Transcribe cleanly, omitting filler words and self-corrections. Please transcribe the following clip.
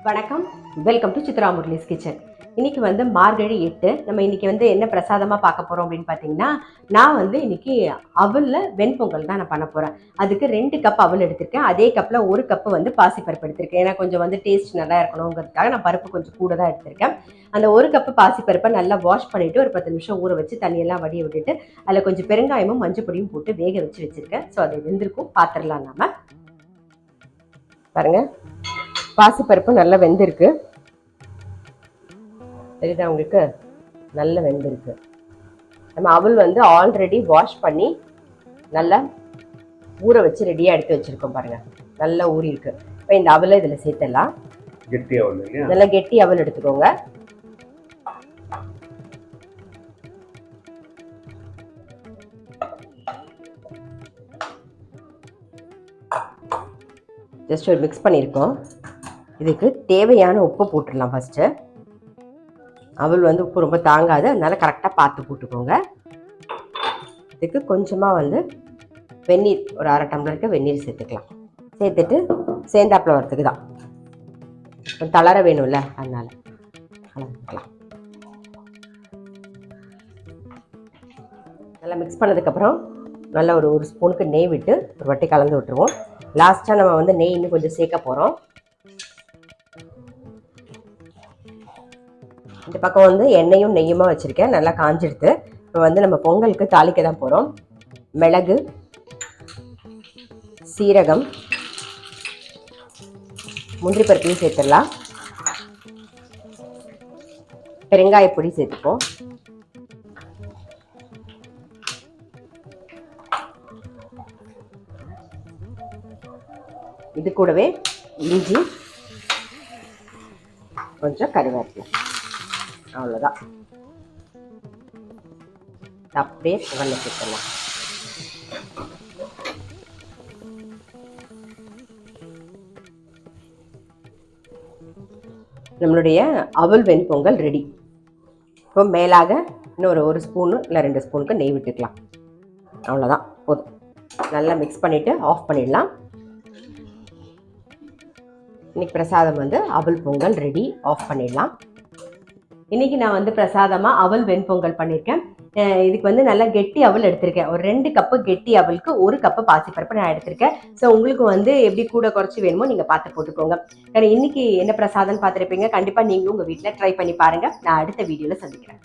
வணக்கம், welcome to Chitra Murali's kitchen. இன்னைக்கு வந்து மார்கழி 8. நம்ம இன்னைக்கு வந்து என்ன பிரசாதமாக பார்க்க போகிறோம் அப்படின்னு பார்த்தீங்கன்னா, நான் வந்து இன்னைக்கு அவலில் வெண்பொங்கல் தான் நான் பண்ண போகிறேன். அதுக்கு 2 கப் அவல் எடுத்திருக்கேன். அதே கப்பில் 1 கப்பு வந்து பாசிப்பருப்பு எடுத்திருக்கேன். ஏன்னா கொஞ்சம் வந்து டேஸ்ட் நல்லா இருக்கணுங்கிறதுக்காக நான் பருப்பு கொஞ்சம் கூட தான் எடுத்திருக்கேன். அந்த 1 கப்பு பாசிப்பருப்பை நல்லா வாஷ் பண்ணிவிட்டு ஒரு 10 நிமிஷம் ஊற வச்சு தண்ணியெல்லாம் வடிய விட்டுட்டு அதில் கொஞ்சம் பெருங்காயமும் மஞ்சள் பொடியும் போட்டு வேக வச்சு வச்சுருக்கேன். ஸோ அது வெந்திருக்கும், பார்த்துடலாம். நம்ம பாருங்கள், பாசிப்பருப்பு நல்லா வெந்திருக்கு. தெரியுதா உங்களுக்கு? நல்லா வெந்திருக்கு. நம்ம அவல் வந்து ஆல்ரெடி வாஷ் பண்ணி நல்லா ஊற வச்சு ரெடியாக எடுத்து வச்சுருக்கோம். பாருங்கள், நல்லா ஊறி இருக்கு. இப்போ இந்த அவலை இதில் சேர்த்துடலாம். கெட்டி அவல், நல்லா கெட்டி அவல் எடுத்துக்கோங்க. ஜஸ்ட் ஒரு மிக்ஸ் பண்ணியிருக்கோம். இதுக்கு தேவையான உப்பு போட்டுடலாம். ஃபஸ்ட்டு அவல் வந்து உப்பு ரொம்ப தாங்காது, அதனால கரெக்டாக பார்த்து போட்டுக்கோங்க. இதுக்கு கொஞ்சமாக வந்து வெந்நீர், ஒரு 1/2 டம்ளருக்கு வெந்நீர் சேர்த்துக்கலாம். சேர்த்துட்டு சேர்ந்தாப்பில் வரத்துக்கு தான், தளர வேணும்ல, அதனால கலந்துக்கலாம். நல்லா மிக்ஸ் பண்ணதுக்கப்புறம் நல்லா ஒரு ஸ்பூனுக்கு நெய் விட்டு ஒரு வாட்டி கலந்து விட்டுருவோம். லாஸ்ட்டாக நம்ம வந்து நெய் இன்னும் கொஞ்சம் சேர்க்க போகிறோம். இந்த பக்கம் வந்து எண்ணெயும் நெய்யுமா வச்சுருக்கேன், நல்லா காஞ்சிடுது. இப்போ வந்து நம்ம பொங்கலுக்கு தாளிக்க தான் போகிறோம். மிளகு, சீரகம், முந்திரி பருப்பையும் சேர்த்துடலாம். பெருங்காயப்பொடி சேர்த்துப்போம். இது கூடவே இஞ்சி, கொஞ்சம் கருவேப்பிலை, அவ்வளோதான். அப்படியே புகழ்ல சேர்த்துடலாம். நம்மளுடைய அவல் வெண்பொங்கல் ரெடி. இப்போ மேலாக இன்னும் ஒரு ஸ்பூனு இல்லை 2 ஸ்பூனுக்கு நெய் விட்டுக்கலாம். அவ்வளோதான், போதும். நல்லா மிக்ஸ் பண்ணிவிட்டு ஆஃப் பண்ணிடலாம். இன்னைக்கு பிரசாதம் வந்து அவல் பொங்கல் ரெடி. ஆஃப் பண்ணிடலாம். இன்னைக்கு நான் வந்து பிரசாதமாக அவல் வெண்பொங்கல் பண்ணியிருக்கேன். இதுக்கு வந்து நல்லா கெட்டி அவல் எடுத்திருக்கேன். ஒரு 2 கப்பு கெட்டி அவலுக்கு 1 கப்பு பாசிப்பருப்பு நான் எடுத்திருக்கேன். ஸோ உங்களுக்கு வந்து எப்படி கூட குறைச்சி வேணுமோ நீங்கள் பார்த்து போட்டுக்கோங்க. ஏன்னா இன்னைக்கு என்ன பிரசாதம்னு பார்த்துருப்பீங்க. கண்டிப்பாக நீங்களும் உங்கள் வீட்டில் ட்ரை பண்ணி பாருங்கள். நான் அடுத்த வீடியோவில் சந்திக்கிறேன்.